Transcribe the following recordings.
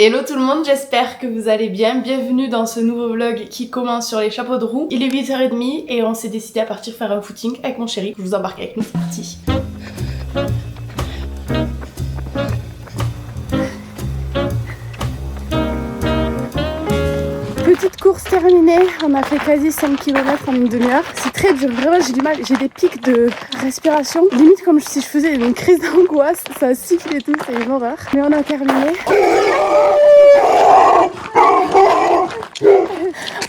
Hello tout le monde, j'espère que vous allez bien. Bienvenue dans ce nouveau vlog qui commence sur les chapeaux de roue. Il est 8h30 et on s'est décidé à partir faire un footing avec mon chéri. Je vous embarque avec nous, c'est parti. Petite course terminée, on a fait quasi 5 km en une demi-heure. C'est très dur, vraiment j'ai du mal, j'ai des pics de respiration. Limite comme si je faisais une crise d'angoisse, ça siffle et tout, c'est une horreur. Mais on a terminé.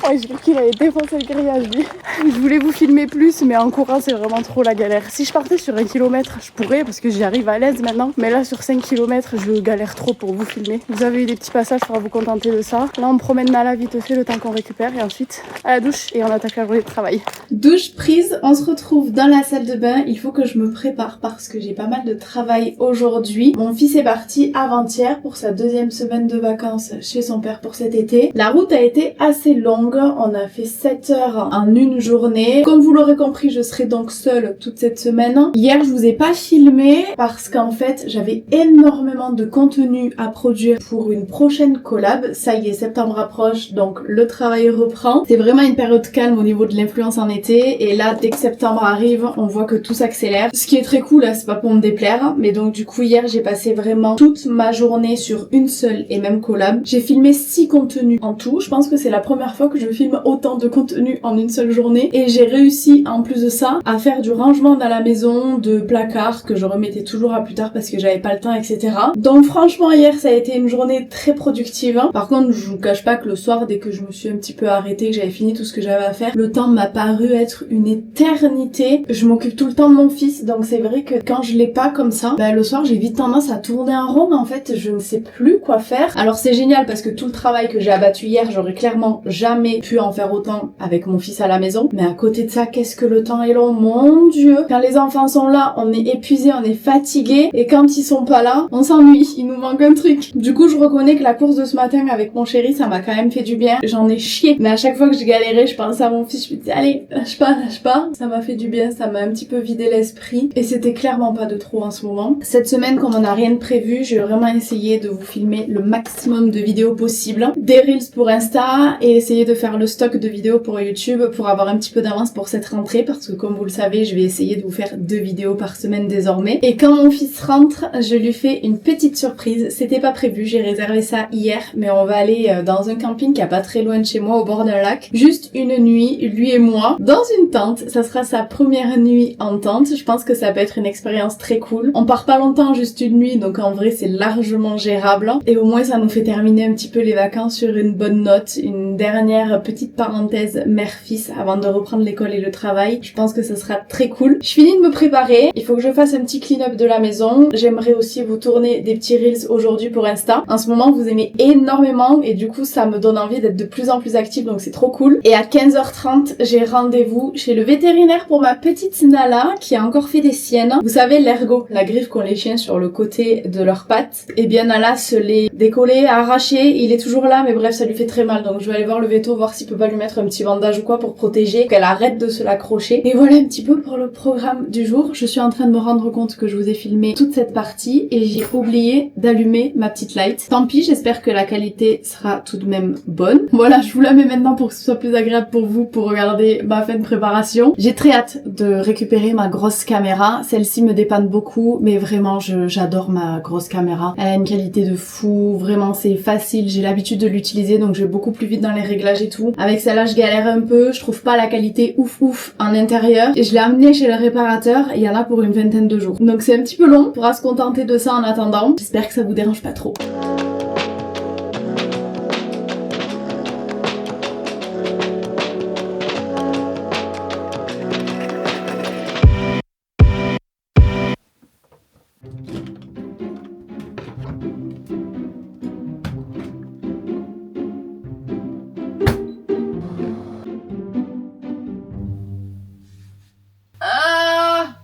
Ouais, j'ai cru qu'il allait défoncer le grillage lui. Je voulais vous filmer plus, mais en courant c'est vraiment trop la galère. Si je partais sur 1 km, je pourrais parce que j'y arrive à l'aise maintenant. Mais là sur 5 km, je galère trop pour vous filmer. Vous avez eu des petits passages, il faudra vous contenter de ça. Là on promène Nala vite fait le temps qu'on récupère et ensuite à la douche et on attaque la journée de travail. Douche prise, on se retrouve dans la salle de bain. Il faut que je me prépare parce que j'ai pas mal de travail aujourd'hui. Mon fils est parti avant-hier pour sa 2e semaine de vacances chez son père pour cet été. La route a été assez longue. On a fait 7 heures en une journée. Comme vous l'aurez compris, je serai donc seule toute cette semaine. Hier, je vous ai pas filmé parce qu'en fait, j'avais énormément de contenu à produire pour une prochaine collab. Ça y est, septembre approche, donc le travail reprend. C'est vraiment une période calme au niveau de l'influence en été. Et là, dès que septembre arrive, on voit que tout s'accélère. Ce qui est très cool, là, c'est pas pour me déplaire. Mais donc, du coup, hier, j'ai passé vraiment toute ma journée sur une seule et même collab. J'ai filmé 6 contenus en tout. Je pense que c'est la première fois que je filme autant de contenu en une seule journée et j'ai réussi en plus de ça à faire du rangement dans la maison, de placards que je remettais toujours à plus tard parce que j'avais pas le temps, etc. Donc franchement hier ça a été une journée très productive. Par contre je vous cache pas que le soir dès que je me suis un petit peu arrêtée, que j'avais fini tout ce que j'avais à faire, le temps m'a paru être une éternité. Je m'occupe tout le temps de mon fils donc c'est vrai que quand je l'ai pas comme ça, le soir j'ai vite tendance à tourner en rond en fait, je ne sais plus quoi faire. Alors c'est génial parce que tout le travail que j'ai abattu hier, j'aurais clairement jamais pu en faire autant avec mon fils à la maison. Mais à côté de ça, qu'est-ce que le temps est long, mon Dieu. Quand les enfants sont là, on est épuisé, on est fatigué. Et quand ils sont pas là, on s'ennuie. Il nous manque un truc. Du coup, je reconnais que la course de ce matin avec mon chéri, ça m'a quand même fait du bien. J'en ai chié. Mais à chaque fois que je galérais, je pensais à mon fils. Je me disais, allez, lâche pas. Ça m'a fait du bien. Ça m'a un petit peu vidé l'esprit. Et c'était clairement pas de trop en ce moment. Cette semaine, comme on n'a rien de prévu, j'ai vraiment essayé de vous filmer le maximum de vidéos possible. Des reels pour Insta et essayer de faire le stock de vidéos pour YouTube pour avoir un petit peu d'avance pour cette rentrée parce que comme vous le savez je vais essayer de vous faire 2 vidéos par semaine désormais. Et quand mon fils rentre je lui fais une petite surprise, c'était pas prévu, j'ai réservé ça hier mais on va aller dans un camping qui est pas très loin de chez moi au bord d'un lac, juste une nuit lui et moi dans une tente. Ça sera sa première nuit en tente, je pense que ça peut être une expérience très cool. On part pas longtemps, juste une nuit donc en vrai c'est largement gérable et au moins ça nous fait terminer un petit peu les vacances sur une bonne note, une dernière petite parenthèse mère-fils avant de reprendre l'école et le travail. Je pense que ce sera très cool. Je finis de me préparer. Il faut que je fasse un petit clean-up de la maison. J'aimerais aussi vous tourner des petits reels aujourd'hui pour Insta. En ce moment, vous aimez énormément et du coup, ça me donne envie d'être de plus en plus active donc c'est trop cool. Et à 15h30, j'ai rendez-vous chez le vétérinaire pour ma petite Nala qui a encore fait des siennes. Vous savez, l'ergot, la griffe qu'ont les chiens sur le côté de leurs pattes. Et bien Nala se l'est décollé, arraché. Il est toujours là mais bref, ça lui fait très mal donc je vais aller voir le veto, voir s'il peut pas lui mettre un petit bandage ou quoi pour protéger, qu'elle arrête de se l'accrocher. Et voilà un petit peu pour le programme du jour. Je suis en train de me rendre compte que je vous ai filmé toute cette partie et j'ai oublié d'allumer ma petite light. Tant pis, j'espère que la qualité sera tout de même bonne. Voilà, je vous la mets maintenant pour que ce soit plus agréable pour vous pour regarder ma fin de préparation. J'ai très hâte de récupérer ma grosse caméra. Celle-ci me dépanne beaucoup, mais vraiment j'adore ma grosse caméra. Elle a une qualité de fou, vraiment c'est facile, j'ai l'habitude de l'utiliser donc je vais beaucoup plus vite dans les réglages et tout. Avec celle-là je galère un peu, je trouve pas la qualité ouf en intérieur et je l'ai amenée chez le réparateur et il y en a pour une vingtaine de jours. Donc c'est un petit peu long, on pourra se contenter de ça en attendant. J'espère que ça vous dérange pas trop.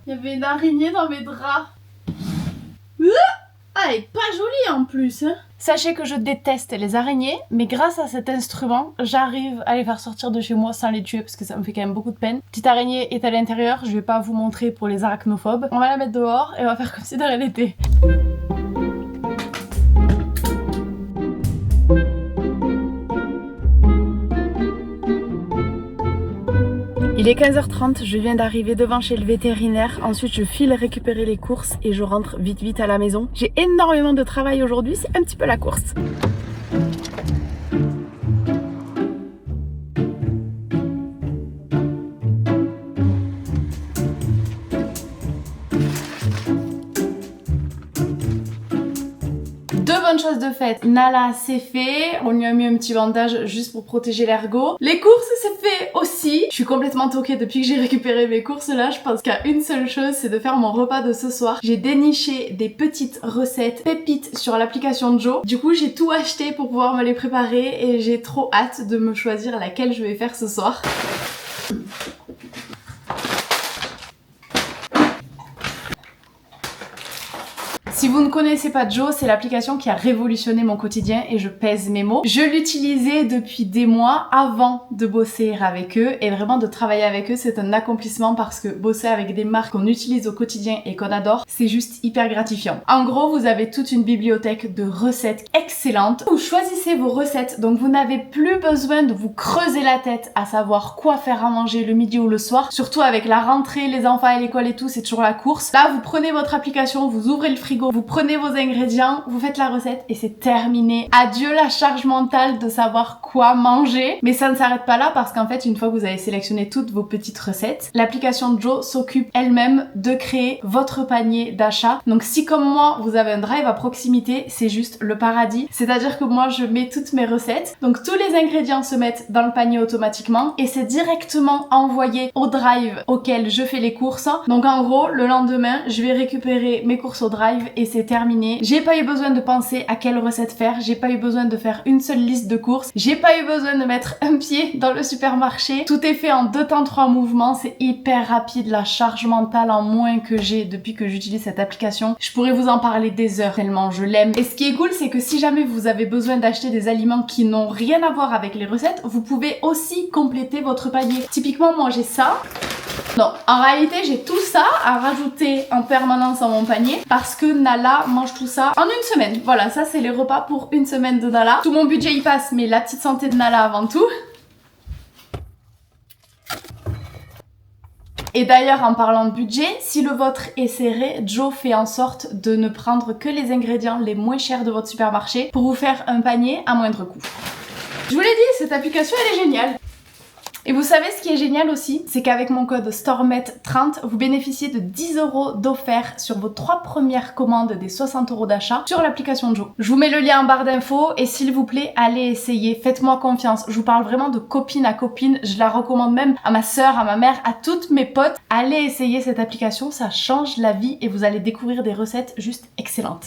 Il y avait une araignée dans mes draps. Ah, elle est pas jolie en plus. Sachez que je déteste les araignées, mais grâce à cet instrument, j'arrive à les faire sortir de chez moi sans les tuer parce que ça me fait quand même beaucoup de peine. Petite araignée est à l'intérieur, je vais pas vous montrer pour les arachnophobes. On va la mettre dehors et on va faire comme si de rien n'était. Il est 15h30, je viens d'arriver devant chez le vétérinaire. Ensuite, je file récupérer les courses et je rentre vite à la maison. J'ai énormément de travail aujourd'hui, c'est un petit peu la course. Deux bonnes choses de fait. Nala, c'est fait. On lui a mis un petit bandage juste pour protéger l'ergot. Les courses, c'est fait aussi. Je suis complètement toquée depuis que j'ai récupéré mes courses là. Je pense qu'à une seule chose, c'est de faire mon repas de ce soir. J'ai déniché des petites recettes pépites sur l'application Joe. Du coup, j'ai tout acheté pour pouvoir me les préparer et j'ai trop hâte de me choisir laquelle je vais faire ce soir. Si vous ne connaissez pas Joe, c'est l'application qui a révolutionné mon quotidien et je pèse mes mots. Je l'utilisais depuis des mois avant de bosser avec eux et vraiment de travailler avec eux, c'est un accomplissement parce que bosser avec des marques qu'on utilise au quotidien et qu'on adore, c'est juste hyper gratifiant. En gros, vous avez toute une bibliothèque de recettes excellentes. Vous choisissez vos recettes, donc vous n'avez plus besoin de vous creuser la tête à savoir quoi faire à manger le midi ou le soir. Surtout avec la rentrée, les enfants à l'école et tout, c'est toujours la course. Là, vous prenez votre application, vous ouvrez le frigo, vous prenez vos ingrédients, vous faites la recette et c'est terminé. Adieu la charge mentale de savoir quoi manger. Mais ça ne s'arrête pas là parce qu'en fait, une fois que vous avez sélectionné toutes vos petites recettes, l'application Joe s'occupe elle-même de créer votre panier d'achat. Donc si comme moi, vous avez un drive à proximité, c'est juste le paradis. C'est-à-dire que moi, je mets toutes mes recettes. Donc tous les ingrédients se mettent dans le panier automatiquement et c'est directement envoyé au drive auquel je fais les courses. Donc en gros, le lendemain, je vais récupérer mes courses au drive et c'est terminé. J'ai pas eu besoin de penser à quelle recette faire, j'ai pas eu besoin de faire une seule liste de courses, j'ai pas eu besoin de mettre un pied dans le supermarché. Tout est fait en 2 temps 3 mouvements, c'est hyper rapide, la charge mentale en moins que j'ai depuis que j'utilise cette application. Je pourrais vous en parler des heures tellement je l'aime. Et ce qui est cool, c'est que si jamais vous avez besoin d'acheter des aliments qui n'ont rien à voir avec les recettes, vous pouvez aussi compléter votre panier. Typiquement, moi j'ai ça. Non, en réalité, j'ai tout ça à rajouter en permanence dans mon panier parce que Nala mange tout ça en une semaine. Voilà, ça c'est les repas pour une semaine de Nala. Tout mon budget y passe, mais la petite santé de Nala avant tout. Et d'ailleurs, en parlant de budget, si le vôtre est serré, Joe fait en sorte de ne prendre que les ingrédients les moins chers de votre supermarché pour vous faire un panier à moindre coût. Je vous l'ai dit, cette application elle est géniale. Et vous savez ce qui est génial aussi, c'est qu'avec mon code STORMET30, vous bénéficiez de 10 € d'offert sur vos 3 premières commandes des 60 € d'achat sur l'application Joe. Je vous mets le lien en barre d'infos et s'il vous plaît, allez essayer, faites-moi confiance. Je vous parle vraiment de copine à copine, je la recommande même à ma soeur, à ma mère, à toutes mes potes. Allez essayer cette application, ça change la vie et vous allez découvrir des recettes juste excellentes.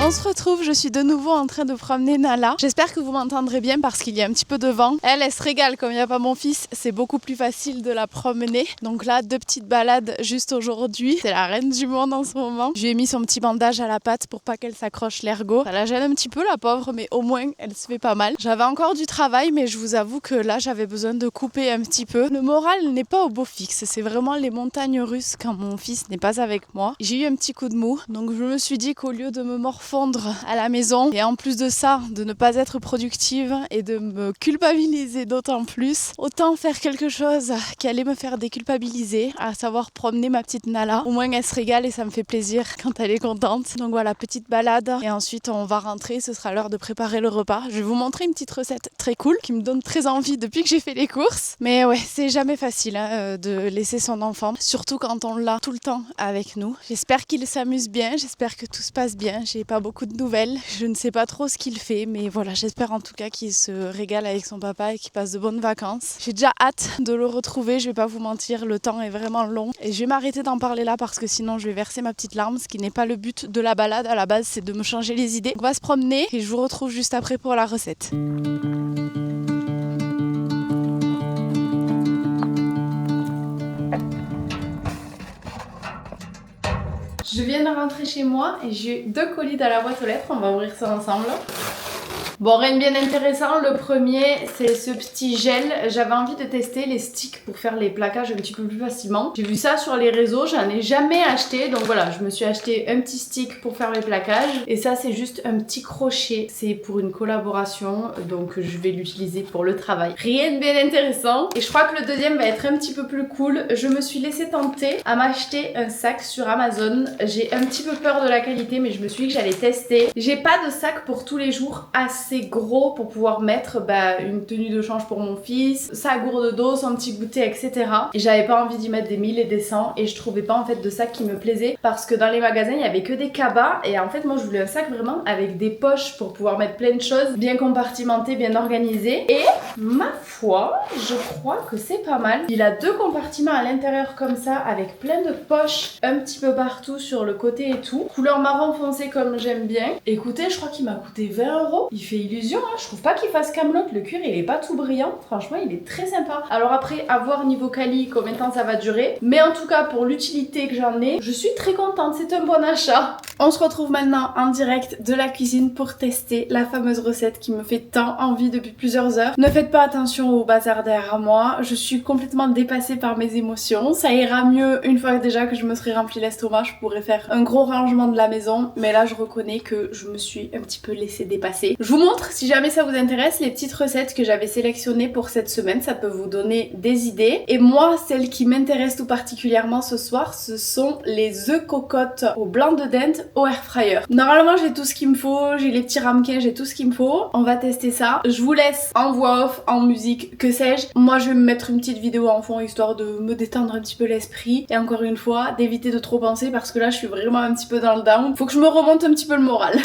On se retrouve, je suis de nouveau en train de promener Nala. J'espère que vous m'entendrez bien parce qu'il y a un petit peu de vent. Elle se régale comme il n'y a pas mon fils, c'est beaucoup plus facile de la promener. Donc là, 2 petites balades juste aujourd'hui. C'est la reine du monde en ce moment. Je lui ai mis son petit bandage à la patte pour pas qu'elle s'accroche l'ergot. Ça la gêne un petit peu la pauvre, mais au moins elle se fait pas mal. J'avais encore du travail, mais je vous avoue que là j'avais besoin de couper un petit peu. Le moral n'est pas au beau fixe, c'est vraiment les montagnes russes quand mon fils n'est pas avec moi. J'ai eu un petit coup de mou, donc je me suis dit qu'au lieu de me morfondre à la maison et en plus de ça de ne pas être productive et de me culpabiliser d'autant plus, autant faire quelque chose qui allait me faire déculpabiliser, à savoir promener ma petite Nala. Au moins elle se régale et ça me fait plaisir quand elle est contente. Donc voilà, petite balade et ensuite on va rentrer, ce sera l'heure de préparer le repas. Je vais vous montrer une petite recette très cool qui me donne très envie depuis que j'ai fait les courses. Mais ouais, c'est jamais facile de laisser son enfant, surtout quand on l'a tout le temps avec nous. J'espère qu'il s'amuse bien, j'espère que tout se passe bien. J'ai pas beaucoup de nouvelles, je ne sais pas trop ce qu'il fait, mais voilà, j'espère en tout cas qu'il se régale avec son papa et qu'il passe de bonnes vacances. J'ai déjà hâte de le retrouver, je vais pas vous mentir, le temps est vraiment long et je vais m'arrêter d'en parler là parce que sinon je vais verser ma petite larme, ce qui n'est pas le but de la balade. À la base, c'est de me changer les idées. On va se promener et je vous retrouve juste après pour la recette. Je viens de rentrer chez moi et j'ai 2 colis dans la boîte aux lettres, on va ouvrir ça ensemble. Bon, rien de bien intéressant, le premier c'est ce petit gel. J'avais envie de tester les sticks pour faire les plaquages un petit peu plus facilement. J'ai vu ça sur les réseaux, j'en ai jamais acheté, donc voilà, je me suis acheté un petit stick pour faire mes plaquages. Et ça c'est juste un petit crochet, c'est pour une collaboration, donc je vais l'utiliser pour le travail. Rien de bien intéressant. Et je crois que le deuxième va être un petit peu plus cool. Je me suis laissé tenter à m'acheter un sac sur Amazon. J'ai un petit peu peur de la qualité, mais je me suis dit que j'allais tester. J'ai pas de sac pour tous les jours assez gros pour pouvoir mettre une tenue de change pour mon fils, sa gourde d'eau, son petit goûter, etc. Et j'avais pas envie d'y mettre des 1000 et des 100 et je trouvais pas en fait de sac qui me plaisait parce que dans les magasins il y avait que des cabas et en fait moi je voulais un sac vraiment avec des poches pour pouvoir mettre plein de choses, bien compartimenté, bien organisé. Et ma foi, je crois que c'est pas mal. Il a 2 compartiments à l'intérieur comme ça avec plein de poches un petit peu partout sur le côté et tout. Couleur marron foncé comme j'aime bien. Écoutez, je crois qu'il m'a coûté 20 €. Il fait illusion, hein. Je trouve pas qu'il fasse camelote. Le cuir il est pas tout brillant. Franchement il est très sympa. Alors après à voir niveau quali combien de temps ça va durer. Mais en tout cas pour l'utilité que j'en ai, je suis très contente. C'est un bon achat. On se retrouve maintenant en direct de la cuisine pour tester la fameuse recette qui me fait tant envie depuis plusieurs heures. Ne faites pas attention au bazar derrière moi. Je suis complètement dépassée par mes émotions. Ça ira mieux une fois déjà que je me serai rempli l'estomac. Je pourrais faire un gros rangement de la maison. Mais là je reconnais que je me suis un petit peu laissée dépasser. Je vous montre si jamais ça vous intéresse les petites recettes que j'avais sélectionnées pour cette semaine. Ça peut vous donner des idées. Et moi celle qui m'intéresse tout particulièrement ce soir, ce sont les œufs cocottes au blanc de dinde au air fryer. Normalement j'ai tout ce qu'il me faut, j'ai les petits ramequins, j'ai tout ce qu'il me faut. On va tester ça. Je vous laisse en voix off, en musique, que sais-je. Moi je vais me mettre une petite vidéo en fond histoire de me détendre un petit peu l'esprit. Et encore une fois, d'éviter de trop penser parce que là je suis vraiment un petit peu dans le down. Faut que je me remonte un petit peu le moral.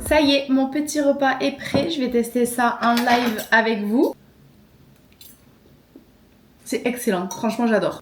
Ça y est, mon petit repas est prêt. Je vais tester ça en live avec vous. C'est excellent. Franchement, j'adore.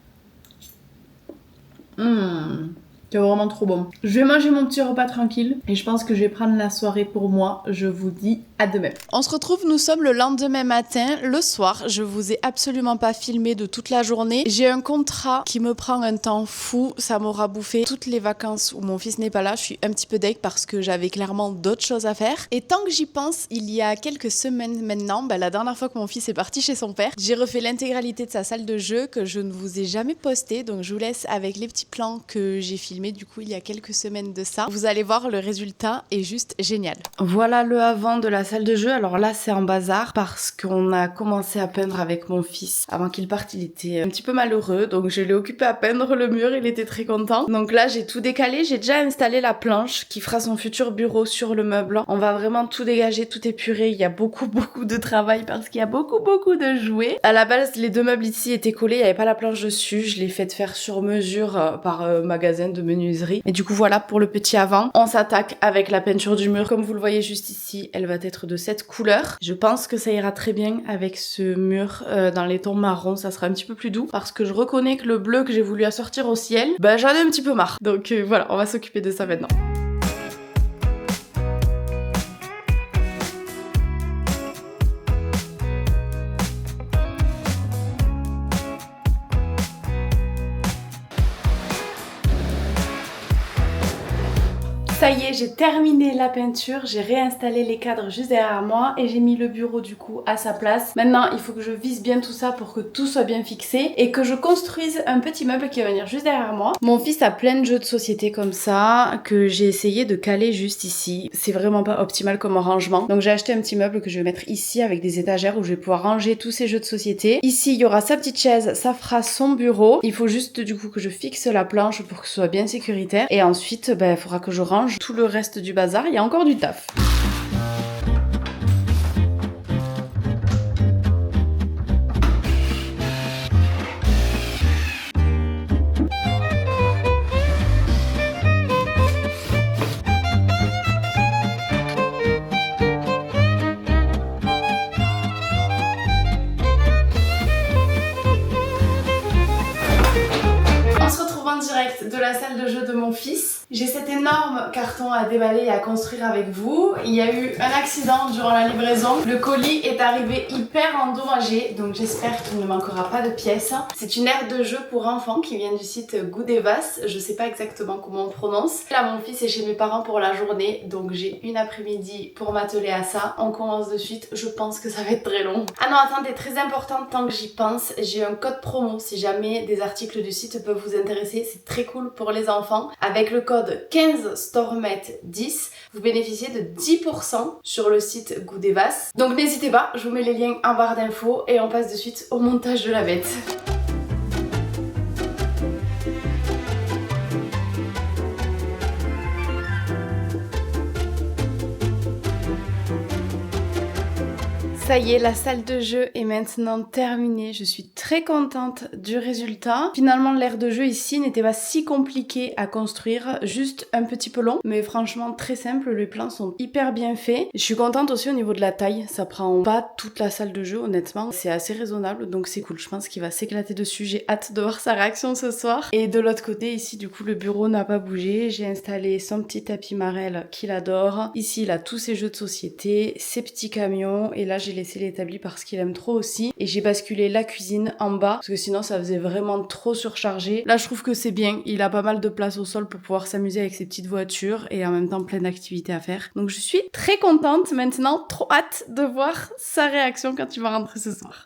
C'est vraiment trop bon. Je vais manger mon petit repas tranquille et je pense que je vais prendre la soirée pour moi. Je vous dis à demain. On se retrouve, nous sommes le lendemain matin, le soir. Je vous ai absolument pas filmé de toute la journée. J'ai un contrat qui me prend un temps fou. Ça m'aura bouffé toutes les vacances où mon fils n'est pas là. Je suis un petit peu deg parce que j'avais clairement d'autres choses à faire. Et tant que j'y pense, il y a quelques semaines maintenant, la dernière fois que mon fils est parti chez son père, j'ai refait l'intégralité de sa salle de jeu que je ne vous ai jamais postée. Donc je vous laisse avec les petits plans que j'ai filmés du coup il y a quelques semaines de ça. Vous allez voir, le résultat est juste génial. Voilà le avant de la salle de jeu. Alors là c'est en bazar parce qu'on a commencé à peindre avec mon fils. Avant qu'il parte il était un petit peu malheureux, donc je l'ai occupé à peindre le mur, il était très content. Donc là j'ai tout décalé, j'ai déjà installé la planche qui fera son futur bureau sur le meuble. On va vraiment tout dégager, tout épurer. Il y a beaucoup de travail parce qu'il y a beaucoup de jouets. À la base les 2 meubles ici étaient collés, il n'y avait pas la planche dessus. Je l'ai fait faire sur mesure par magasin de menuiserie. Et du coup voilà pour le petit avant. On s'attaque avec la peinture du mur. Comme vous le voyez juste ici, elle va être de cette couleur. Je pense que ça ira très bien avec ce mur dans les tons marron. Ça sera un petit peu plus doux parce que je reconnais que le bleu que j'ai voulu assortir au ciel, j'en ai un petit peu marre. Donc voilà, on va s'occuper de ça maintenant. Ça y est, j'ai terminé la peinture, j'ai réinstallé les cadres juste derrière moi et j'ai mis le bureau du coup à sa place. Maintenant, il faut que je visse bien tout ça pour que tout soit bien fixé et que je construise un petit meuble qui va venir juste derrière moi. Mon fils a plein de jeux de société comme ça que j'ai essayé de caler juste ici. C'est vraiment pas optimal comme rangement. Donc j'ai acheté un petit meuble que je vais mettre ici avec des étagères où je vais pouvoir ranger tous ces jeux de société. Ici, il y aura sa petite chaise, ça fera son bureau. Il faut juste du coup que je fixe la planche pour que ce soit bien sécuritaire. Et ensuite, il faudra que je range tout le reste du bazar, il y a encore du taf. salle de jeu de mon fils. J'ai cet énorme carton à déballer et à construire avec vous. Il y a eu un accident durant la livraison. Le colis est arrivé hyper endommagé, donc j'espère qu'il ne manquera pas de pièces. C'est une aire de jeu pour enfants qui vient du site Goodevas. Je sais pas exactement comment on prononce. Là, mon fils est chez mes parents pour la journée, donc j'ai une après-midi pour m'atteler à ça. On commence de suite. Je pense que ça va être très long. Ah non, attendez, très important, tant que j'y pense, j'ai un code promo si jamais des articles du site peuvent vous intéresser. C'est très cool pour les enfants. Avec le code 15stormet10, vous bénéficiez de 10% sur le site Goodevas. Donc n'hésitez pas, je vous mets les liens en barre d'infos et on passe de suite au montage de la bête. Ça y est, la salle de jeu est maintenant terminée. Je suis très contente du résultat. Finalement, l'aire de jeu ici n'était pas si compliqué à construire, juste un petit peu long, mais franchement très simple. Les plans sont hyper bien faits. Je suis contente aussi au niveau de la taille. Ça prend pas toute la salle de jeu, honnêtement. C'est assez raisonnable, donc c'est cool. Je pense qu'il va s'éclater dessus. J'ai hâte de voir sa réaction ce soir. Et de l'autre côté, ici, du coup, le bureau n'a pas bougé. J'ai installé son petit tapis Marelle qu'il adore. Ici, il a tous ses jeux de société, ses petits camions, et là, j'ai laissé l'établi parce qu'il aime trop aussi, et j'ai basculé la cuisine en bas parce que sinon ça faisait vraiment trop surchargé. Là je trouve que c'est bien, il a pas mal de place au sol pour pouvoir s'amuser avec ses petites voitures et en même temps plein d'activités à faire. Donc je suis très contente maintenant, trop hâte de voir sa réaction quand il va rentrer ce soir.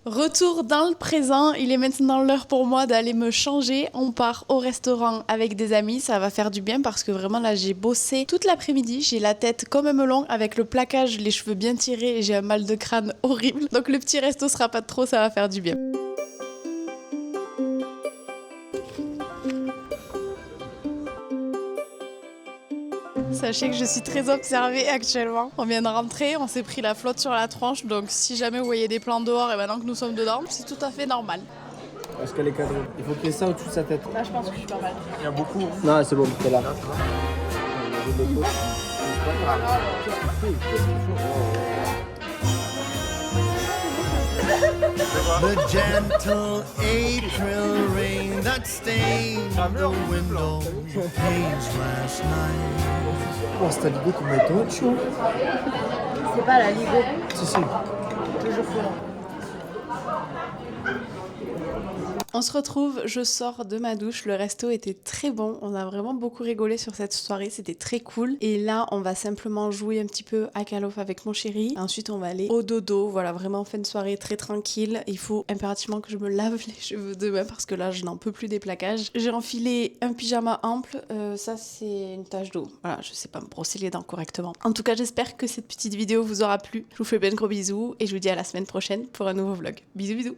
Retour dans le présent, il est maintenant l'heure pour moi d'aller me changer. On part au restaurant avec des amis, ça va faire du bien parce que vraiment là j'ai bossé toute l'après-midi, j'ai la tête comme un melon avec le plaquage, les cheveux bien tirés et j'ai un mal de crâne horrible. Donc le petit resto sera pas trop, ça va faire du bien. Sachez que je suis très observée actuellement. On vient de rentrer, on s'est pris la flotte sur la tronche, donc si jamais vous voyez des plans dehors et maintenant que nous sommes dedans, c'est tout à fait normal. Est-ce qu'elle est cadrée? Il faut qu'il y ait ça au-dessus de sa tête. Là je pense que je suis pas mal. Il y a beaucoup. Non, c'est bon, t'es là. The gentle April rain that stained the window panes last night. Oh, c'est un ligo qu'on met dans le chaud. C'est pas la ligo. Si, si. Toujours fort. On se retrouve, je sors de ma douche, le resto était très bon, on a vraiment beaucoup rigolé sur cette soirée, c'était très cool. Et là, on va simplement jouer un petit peu à Call of avec mon chéri. Ensuite, on va aller au dodo, voilà, vraiment fin de soirée très tranquille. Il faut impérativement que je me lave les cheveux demain parce que là, je n'en peux plus des plaquages. J'ai enfilé un pyjama ample, ça c'est une tache d'eau. Voilà, je sais pas me brosser les dents correctement. En tout cas, j'espère que cette petite vidéo vous aura plu. Je vous fais bien de gros bisous et je vous dis à la semaine prochaine pour un nouveau vlog. Bisous bisous.